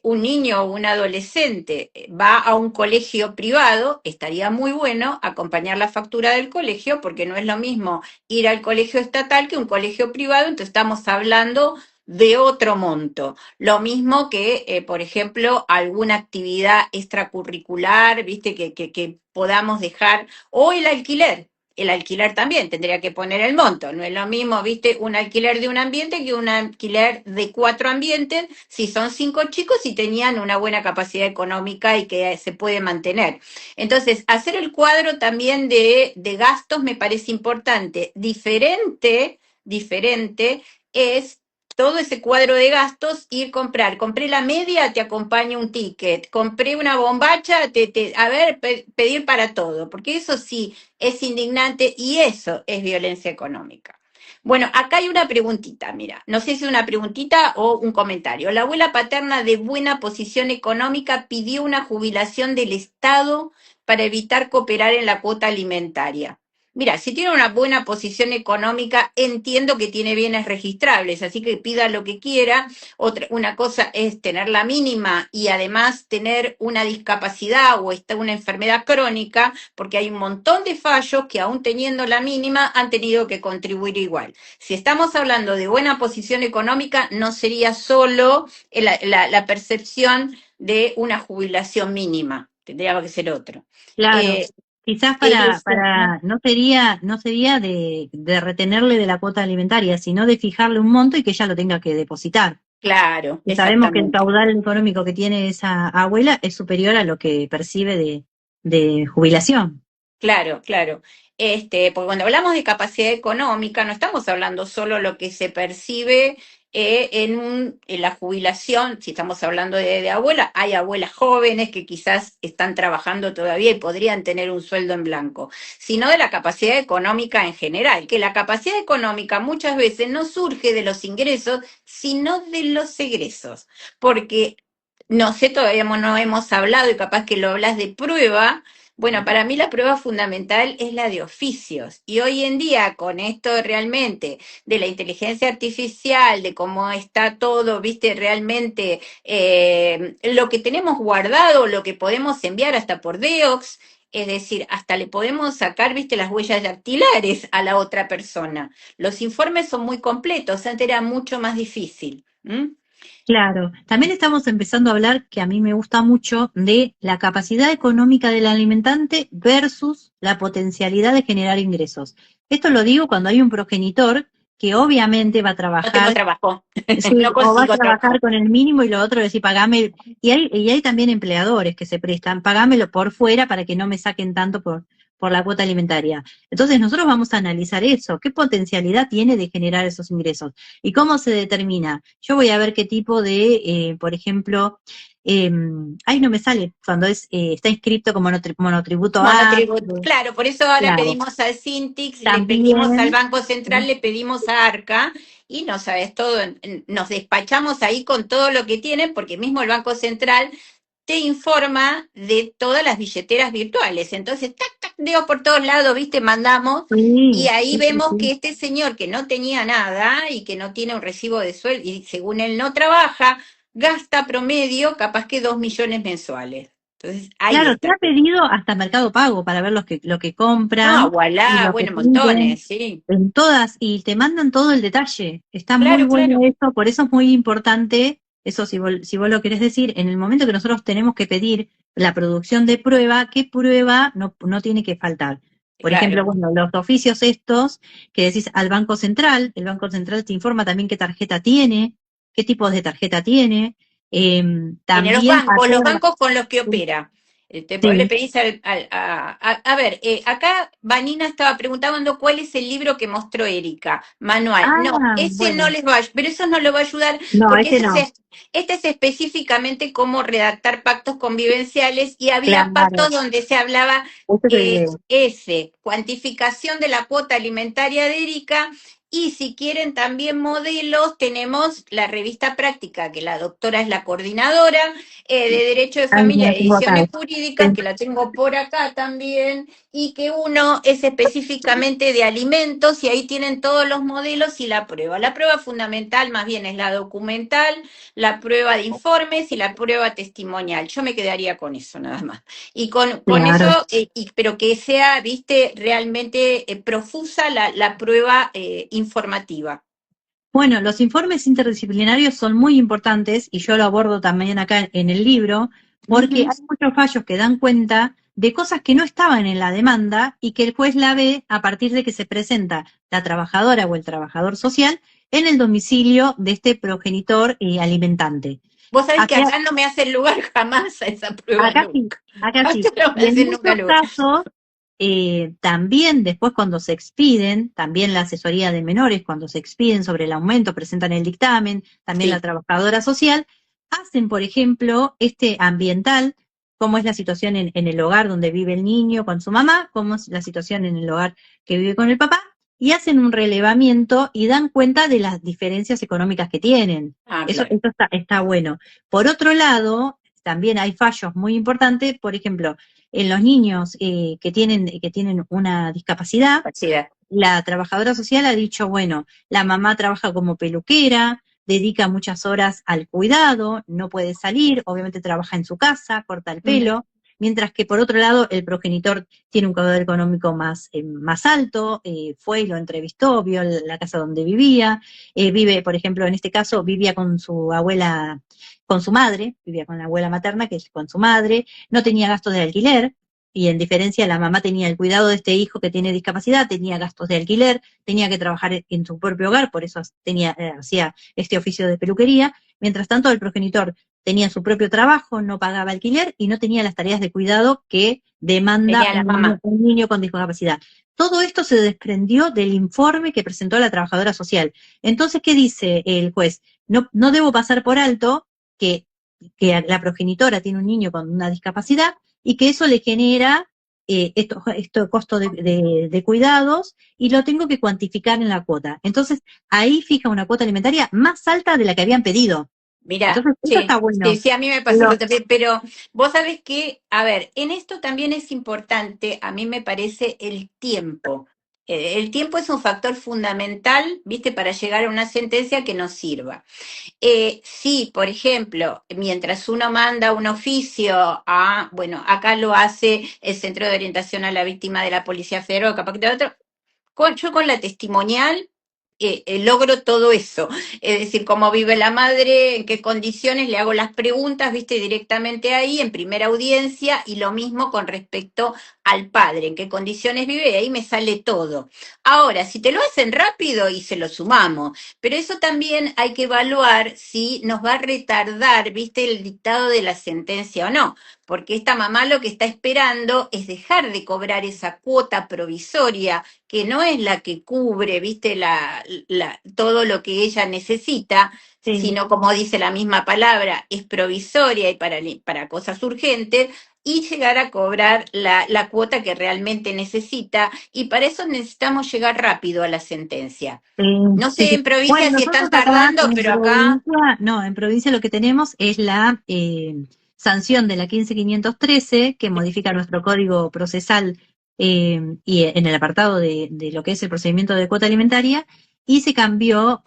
un niño o un adolescente va a un colegio privado, estaría muy bueno acompañar la factura del colegio, porque no es lo mismo ir al colegio estatal que un colegio privado, entonces estamos hablando de otro monto. Lo mismo que, por ejemplo, alguna actividad extracurricular, viste, que podamos dejar, o el alquiler. El alquiler también tendría que poner el monto. No es lo mismo, viste, un alquiler de un ambiente que un alquiler de 4 ambientes, si son 5 chicos y tenían una buena capacidad económica y que se puede mantener. Entonces, hacer el cuadro también de gastos me parece importante. Diferente es todo ese cuadro de gastos, ir comprar. Compré la media, te acompaña un ticket. Compré una bombacha, a ver, pedir para todo, porque eso sí es indignante y eso es violencia económica. Bueno, acá hay una preguntita, mira, no sé si es una preguntita o un comentario. La abuela paterna de buena posición económica pidió una jubilación del Estado para evitar cooperar en la cuota alimentaria. Mira, si tiene una buena posición económica, entiendo que tiene bienes registrables, así que pida lo que quiera. Una cosa es tener la mínima y además tener una discapacidad o una enfermedad crónica, porque hay un montón de fallos que aún teniendo la mínima han tenido que contribuir igual. Si estamos hablando de buena posición económica, no sería solo la percepción de una jubilación mínima, tendría que ser otro. claro. Eh, Quizás Elisa, no sería de retenerle de la cuota alimentaria, sino de fijarle un monto y que ella lo tenga que depositar. claro, Y sabemos que el exactamente. caudal económico que tiene esa abuela es superior a lo que percibe de jubilación. Claro, claro. Porque cuando hablamos de capacidad económica, no estamos hablando solo lo que se percibe en la jubilación, si estamos hablando de abuela, hay abuelas jóvenes que quizás están trabajando todavía y podrían tener un sueldo en blanco, sino de la capacidad económica en general, que la capacidad económica muchas veces no surge de los ingresos, sino de los egresos, porque no sé, todavía no hemos hablado y capaz que lo hablas de prueba. Bueno, para mí la prueba fundamental es la de oficios. Y hoy en día, con esto realmente de la inteligencia artificial, de cómo está todo, viste, realmente lo que tenemos guardado, lo que podemos enviar hasta por Deox, es decir, hasta le podemos sacar, viste, las huellas dactilares a la otra persona. Los informes son muy completos, antes era mucho más difícil. ¿M? Claro, también estamos empezando a hablar, que a mí me gusta mucho, de la capacidad económica del alimentante versus la potencialidad de generar ingresos. Esto lo digo cuando hay un progenitor que obviamente va a No tengo trabajar, trabajo, no sí, o va a consigo trabajar trabajo. con el mínimo y lo otro decir, pagame, y hay también empleadores que se prestan, pagámelo por fuera para que no me saquen tanto por la cuota alimentaria. Entonces nosotros vamos a analizar eso, qué potencialidad tiene de generar esos ingresos y cómo se determina. Yo voy a ver qué tipo de, por ejemplo, ahí no me sale cuando está inscrito como monotributo A, Monotributo, claro, por eso ahora claro, pedimos al Cintix, le pedimos al también, Banco Central, le pedimos a Arca y no sabes todo, nos despachamos ahí con todo lo que tienen, porque mismo el Banco Central te informa de todas las billeteras virtuales. Entonces, tac, tac, dedos por todos lados, viste, mandamos y sí, ahí sí, sí, vemos que sí. este señor que no tenía nada y que no tiene un recibo de sueldo y según él no trabaja, gasta promedio capaz que 2 millones mensuales. Entonces, ahí Claro, te está. ha pedido hasta Mercado Pago para ver lo que No, compran y voilà, lo que bueno, piden montones, sí. en todas, y te mandan todo el detalle. Está muy Claro, bueno claro. eso, por eso es muy importante, eso si vos lo querés decir, en el momento que nosotros tenemos que pedir la producción de prueba, ¿qué prueba no tiene que faltar? Por ejemplo, Claro, bueno, los oficios estos que decís al Banco Central, el Banco Central te informa también qué tarjeta tiene, qué tipos de tarjeta tiene, En también los hacer, bancos con los que opera. Vos le sí, pedís a ver, acá Vanina estaba preguntando cuál es el libro que mostró Erika, manual. No, ah, ese no bueno, les va a, pero eso no lo va a ayudar no, porque ese no, este es específicamente cómo redactar pactos convivenciales y había claro, pactos donde se hablaba ese es el de, cuantificación de la cuota alimentaria de Erika. Y si quieren también modelos, tenemos la revista práctica, que la doctora es la coordinadora, de Derecho de ay, Familia la y tengo acá, Ediciones Jurídicas, que la tengo por acá también, y que uno es específicamente de alimentos, y ahí tienen todos los modelos y la prueba. La prueba fundamental más bien es la documental, la prueba de informes y la prueba testimonial. Yo me quedaría con eso nada más. Y con eso, claro. pero que sea, viste, realmente profusa la prueba informativa. Bueno, los informes interdisciplinarios son muy importantes y yo lo abordo también acá en el libro, porque Ujú. hay muchos fallos que dan cuenta de cosas que no estaban en la demanda y que el juez la ve a partir de que se presenta la trabajadora o el trabajador social en el domicilio de este progenitor alimentante. Vos sabés que Acá, acá no me hacen lugar jamás a esa prueba acá sí, nunca. acá Acá sí. no me Y en hacen nunca muchos lugar. casos también después cuando se expiden, también la asesoría de menores, cuando se expiden sobre el aumento, presentan el dictamen, también la Sí, trabajadora social, hacen, por ejemplo, este ambiental, cómo es la situación en el hogar donde vive el niño con su mamá, cómo es la situación en el hogar que vive con el papá, y hacen un relevamiento y dan cuenta de las diferencias económicas que tienen. ah, Eso claro. está bueno. Por otro lado, también hay fallos muy importantes, por ejemplo, en los niños que tienen una discapacidad, Capacidad. la trabajadora social ha dicho, bueno, la mamá trabaja como peluquera, dedica muchas horas al cuidado, no puede salir, obviamente trabaja en su casa, corta el Ujú. pelo, mientras que por otro lado el progenitor tiene un caudal económico más alto, fue y lo entrevistó, vio la casa donde vivía, vive, por ejemplo, en este caso, vivía con su abuela, con su madre, vivía con la abuela materna, que es con su madre, no tenía gasto de alquiler, y en diferencia la mamá tenía el cuidado de este hijo que tiene discapacidad, tenía gastos de alquiler, tenía que trabajar en su propio hogar, por eso hacía este oficio de peluquería. Mientras tanto, el progenitor tenía su propio trabajo, no pagaba alquiler y no tenía las tareas de cuidado que demanda Tenía la un niño, mamá. un niño con discapacidad. Todo esto se desprendió del informe que presentó la trabajadora social. Entonces, ¿qué dice el juez? No debo pasar por alto que, que la progenitora tiene un niño con una discapacidad y que eso le genera esto costo de cuidados y lo tengo que cuantificar en la cuota. Entonces, ahí fija una cuota alimentaria más alta de la que habían pedido. Mirá, Entonces, eso está sí, sí, bueno. sí, a mí me pasó Lo- eso también, pero vos sabés que, a ver, en esto también es importante, a mí me parece el tiempo. El tiempo es un factor fundamental, viste, para llegar a una sentencia que nos sirva. Sí, por ejemplo, mientras uno manda un oficio bueno, acá lo hace el Centro de Orientación a la Víctima de la Policía Federal, capaz que te otro, yo con la testimonial logro todo eso. Es decir, cómo vive la madre, en qué condiciones, le hago las preguntas, viste, directamente ahí, en primera audiencia, y lo mismo con respecto al padre, en qué condiciones vive, y ahí me sale todo. Ahora, si te lo hacen rápido y se lo sumamos, pero eso también hay que evaluar si nos va a retardar, viste, el dictado de la sentencia o no, porque esta mamá lo que está esperando es dejar de cobrar esa cuota provisoria que no es la que cubre, viste, todo lo que ella necesita, sí, sino como dice la misma palabra, es provisoria y para cosas urgentes, y llegar a cobrar la cuota que realmente necesita, y para eso necesitamos llegar rápido a la sentencia. No sí, sé sí. en provincia Bueno, si nosotros están acá tardando, en pero acá, provincia, no, en provincia lo que tenemos es la sanción de la 15513 que modifica nuestro código procesal y en el apartado de lo que es el procedimiento de cuota alimentaria y se cambió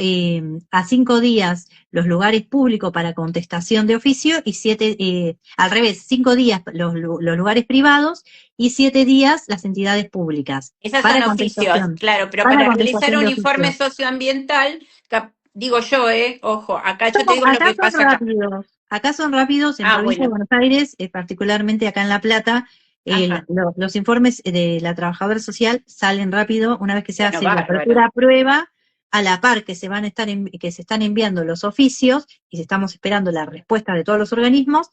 a 5 días los lugares públicos para contestación de oficio y al revés, 5 días los lugares privados y 7 días las entidades públicas esas son para oficios, contestación, claro, pero para para realizar contestación un de informe oficio. socioambiental, digo yo, ojo, acá yo te No, digo lo que pasa acá. acá son rápidos, en Ah, provincia de bueno, Buenos Aires, particularmente acá en La Plata, ajá, los informes de la trabajadora social salen rápido una vez que se bueno, hace la bárbaro. apertura a prueba, a la par que que se están enviando los oficios, y estamos esperando la respuesta de todos los organismos,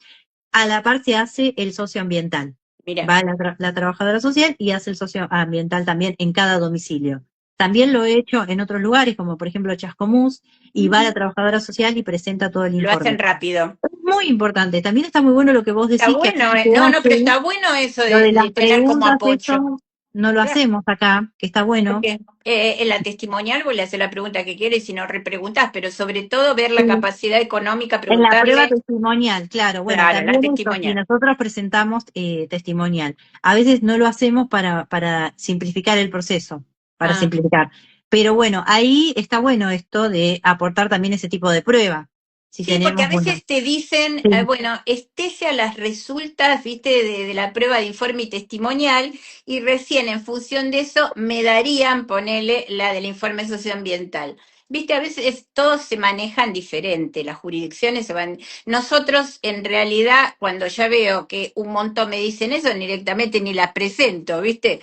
a la par se hace el socioambiental. Mira, Va la trabajadora social y hace el socioambiental también en cada domicilio. También lo he hecho en otros lugares, como por ejemplo Chascomús, y va la trabajadora social y presenta todo el lo hacen informe. rápido. Es muy importante. También está muy bueno lo que vos Está decís, que bueno, se no, no, pero hace, está bueno eso lo de de las tener como preguntas, apoyo. eso no lo Claro, hacemos acá, que está bueno. porque en la testimonial vos le haces la pregunta que quieres y si no repreguntás, pero sobre todo ver la Sí. capacidad económica, En la prueba preguntarle, testimonial, claro, bueno, claro, la también eso, y testimonial. nosotros presentamos testimonial. A veces no lo hacemos para simplificar el proceso, para Ah. simplificar. Pero bueno, ahí está bueno esto de aportar también ese tipo de prueba. Si Sí, porque tenemos, a bueno, veces te dicen, sí, bueno, estése a las resultas, viste, de la prueba de informe y testimonial, y recién en función de eso me darían, ponele, la del informe socioambiental. Viste, a veces todos se manejan diferente, las jurisdicciones se van. Nosotros, en realidad, cuando ya veo que un montón me dicen eso, directamente ni las presento, viste.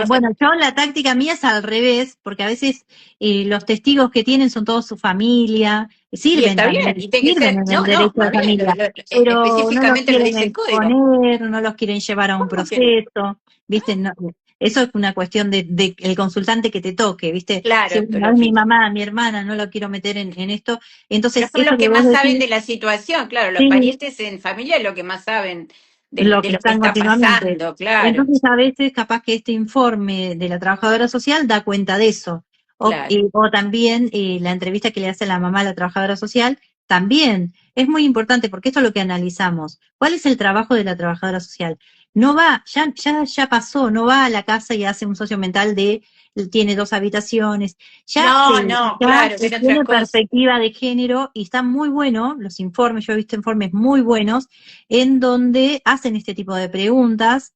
bueno, yo la táctica mía es al revés, porque a veces los testigos que tienen son todos su familia, Y sirven está bien, también, y tiene que sirven ser, en el no, no, derecho va de bien, familia, pero no los específicamente lo quieren dice el código. exponer, no los quieren llevar a un ¿Cómo que no? proceso, ¿viste? No, eso es una cuestión de el consultante que te toque, ¿viste? Claro, Si esto es no es mi lógico. mamá, mi hermana, no lo quiero meter en esto. Pero Entonces, son eso los que que vos más saben decís, de la situación, claro, los sí, parientes en familia es lo que más saben lo de que lo que están está continuamente. pasando, claro, Entonces, a veces, capaz que este informe de la trabajadora social da cuenta de eso. claro. O también la entrevista que le hace la mamá a la trabajadora social, también es muy importante porque esto es lo que analizamos. ¿Cuál es el trabajo de la trabajadora social? No va, ya pasó, no va a la casa y hace un socio mental de tiene 2 habitaciones, No, no, ya claro, era otra tiene cosa, perspectiva de género y está muy bueno, los informes, yo he visto informes muy buenos en donde hacen este tipo de preguntas,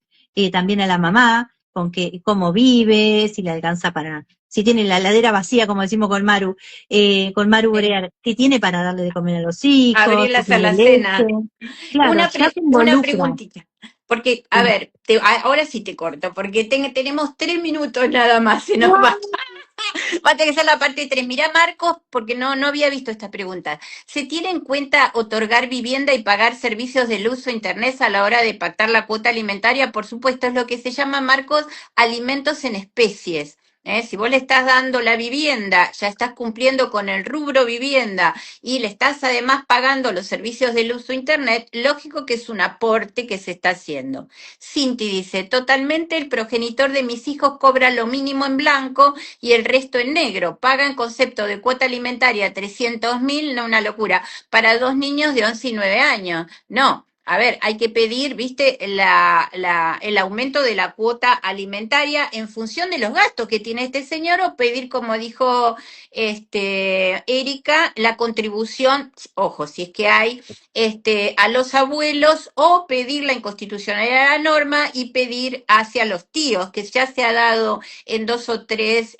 también a la mamá, cómo vive, si le alcanza para, si tiene la heladera vacía, como decimos con Maru sí. Borear, si tiene para darle de comer a los hijos, Abrir si la tiene leche. alacena. Claro, ya se Una involucra. preguntita, porque, a Sí. ver, ahora sí te corto, porque tenemos 3 minutos nada más, se nos va. No, Va a tener que ser la parte 3. Mira, Marcos, porque no había visto esta pregunta. ¿Se tiene en cuenta otorgar vivienda y pagar servicios de luz o internet a la hora de pactar la cuota alimentaria? Por supuesto, es lo que se llama, Marcos, alimentos en especies. Si vos le estás dando la vivienda, ya estás cumpliendo con el rubro vivienda y le estás además pagando los servicios de luz o internet, lógico que es un aporte que se está haciendo. Cinti dice, totalmente el progenitor de mis hijos cobra lo mínimo en blanco y el resto en negro. Paga en concepto de cuota alimentaria 300.000, no una locura, para 2 niños de 11 y 9 años. No. A ver, hay que pedir, viste, el aumento de la cuota alimentaria en función de los gastos que tiene este señor o pedir, como dijo Erika, la contribución, ojo, si es que hay, a los abuelos o pedir la inconstitucionalidad de la norma y pedir hacia los tíos, que ya se ha dado en 2 o 3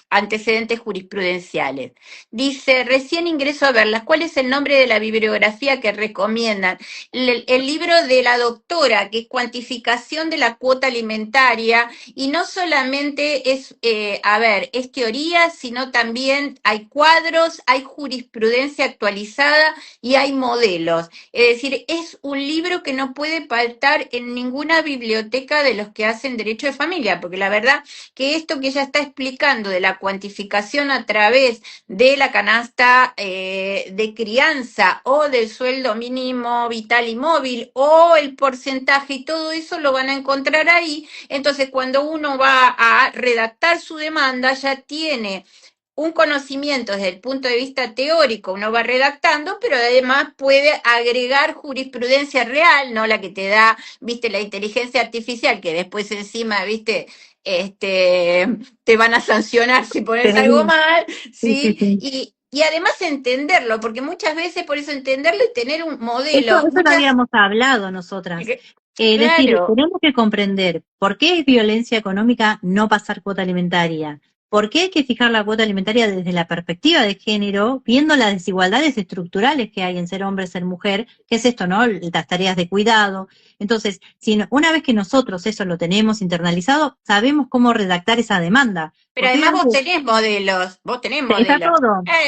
antecedentes jurisprudenciales. Dice, recién ingreso a verlas. ¿Cuál es el nombre de la bibliografía que recomiendan? El libro de la doctora, que es cuantificación de la cuota alimentaria, y no solamente es, es teoría, sino también hay cuadros, hay jurisprudencia actualizada y hay modelos. Es decir, es un libro que no puede faltar en ninguna biblioteca de los que hacen derecho de familia, porque la verdad que esto que ella está explicando de la cuantificación a través de la canasta de crianza o del sueldo mínimo vital y móvil o el porcentaje y todo eso lo van a encontrar ahí. Entonces, cuando uno va a redactar su demanda, ya tiene un conocimiento desde el punto de vista teórico, uno va redactando, pero además puede agregar jurisprudencia real, no la que te da, viste, la inteligencia artificial, que después encima, viste, te van a sancionar si pones algo sí, mal, sí, sí, ¿sí? sí. Y además entenderlo, porque muchas veces por eso entenderlo y tener un modelo, Eso lo habíamos hablado nosotras. Es decir, claro, tenemos que comprender por qué es violencia económica no pasar cuota alimentaria, ¿Por qué hay que fijar la cuota alimentaria desde la perspectiva de género, viendo las desigualdades estructurales que hay en ser hombre, ser mujer? ¿Qué es esto, no? Las tareas de cuidado. Entonces, una vez que nosotros eso lo tenemos internalizado, sabemos cómo redactar esa demanda. Pero Porque además obviamente vos tenés modelos. está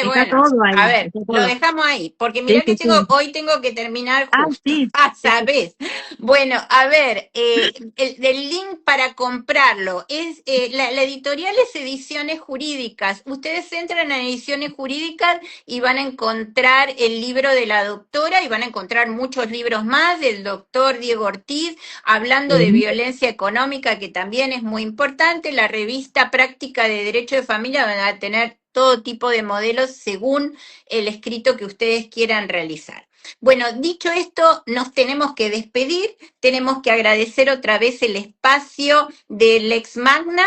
Bueno, todo a ahí, ver, está lo todo. dejamos ahí, porque Sí, mirá que sí, sí. hoy tengo que terminar Ah, justo. sí, Ah, sí, sí. sabés. Bueno, a ver, el link para comprarlo es la editorial es Ediciones Jurídicas. Ustedes entran a Ediciones Jurídicas y van a encontrar el libro de la doctora y van a encontrar muchos libros más del doctor Diego Ortiz hablando de Sí. violencia económica, que también es muy importante. La revista Práctica de Derecho de Familia va a tener todo tipo de modelos según el escrito que ustedes quieran realizar. Bueno, dicho esto, nos tenemos que despedir, tenemos que agradecer otra vez el espacio del Lex Magna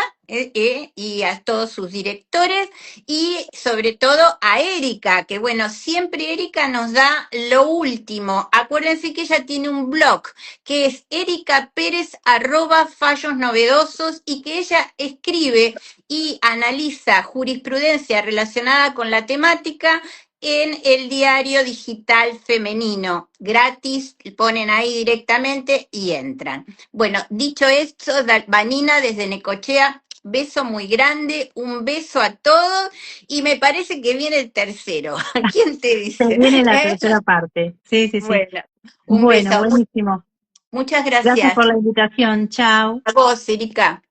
y a todos sus directores y sobre todo a Erika, que bueno, siempre Erika nos da lo último. Acuérdense que ella tiene un blog que es ericapérez@fallosnovedosos y que ella escribe y analiza jurisprudencia relacionada con la temática en el diario digital femenino. Gratis, ponen ahí directamente y entran. Bueno, dicho esto, Vanina desde Necochea, beso muy grande, un beso a todos y me parece que viene el tercero. ¿Quién te Se dice? viene la tercera parte. Sí, sí, sí. Bueno, un Bueno, beso. buenísimo. Muchas Gracias gracias. por la invitación. Chao. A vos, Erika.